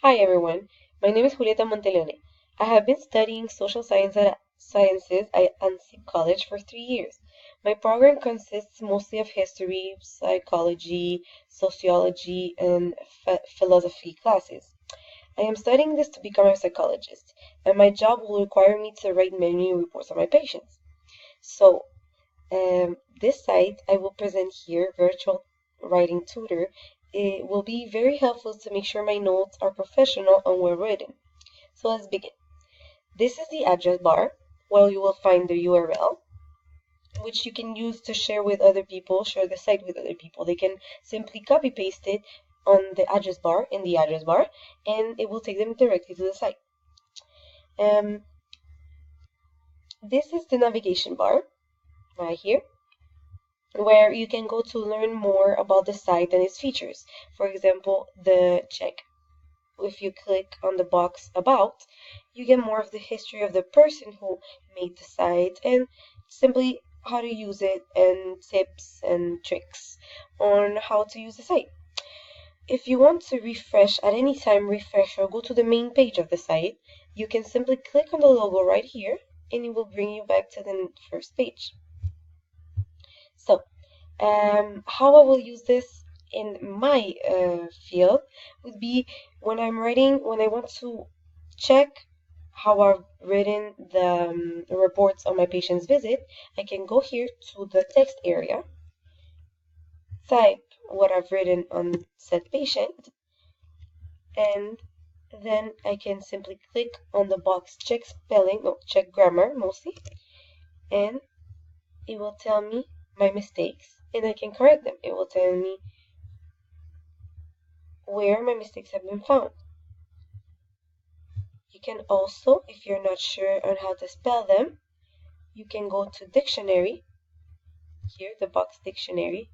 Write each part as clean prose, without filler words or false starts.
Hi everyone, my name is Julieta Monteleone. I have been studying sciences at ANSI College for 3 years. My program consists mostly of history, psychology, sociology, and philosophy classes. I am studying this to become a psychologist, and my job will require me to write many reports on my patients. So, this site I will present here, Virtual Writing Tutor, it will be very helpful to make sure my notes are professional and well written. So let's begin. This is the address bar where you will find the URL, which you can use to share with other people, share the site with other people. They can simply copy paste it on the address bar, in the address bar, and it will take them directly to the site. This is the navigation bar right here, where you can go to learn more about the site and its features. For example, the check. If you click on the box about, you get more of the history of the person who made the site and simply how to use it and tips and tricks on how to use the site. If you want to refresh at any time, refresh or go to the main page of the site, you can simply click on the logo right here and it will bring you back to the first page. So, how I will use this in my field would be when I want to check how I've written the reports on my patient's visit, I can go here to the text area, type what I've written on said patient, and then I can simply click on the box check spelling, no, check grammar mostly, and it will tell me my mistakes and I can correct them. It will tell me where my mistakes have been found. You can also, if you're not sure on how to spell them, you can go to dictionary, here, the box dictionary,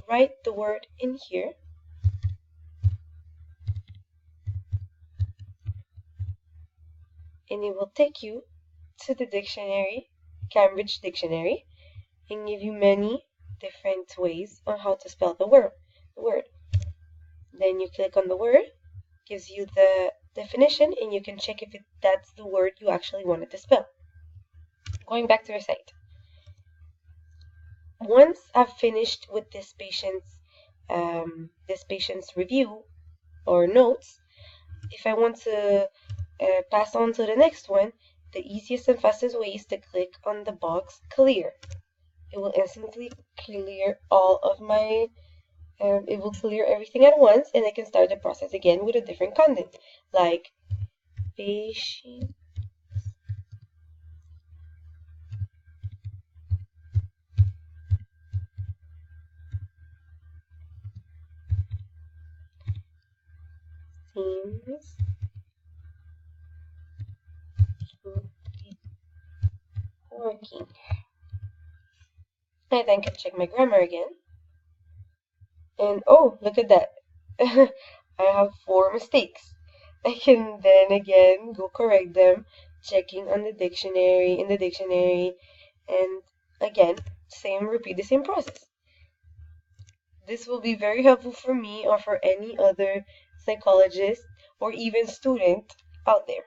write the word in here, and it will take you to the dictionary, Cambridge Dictionary, and give you many different ways on how to spell the word. Then you click on the word, gives you the definition, and you can check if that's the word you actually wanted to spell. Going back to your site. Once I've finished with this patient's review or notes, if I want to pass on to the next one, the easiest and fastest way is to click on the box clear. It will instantly clear all of my it will clear everything at once, and I can start the process again with a different content, like patient seems to be working. And then I can check my grammar again. And oh, look at that. I have 4 mistakes. I can then again go correct them, checking on the dictionary, in the dictionary, and again, repeat the same process. This will be very helpful for me or for any other psychologist or even student out there.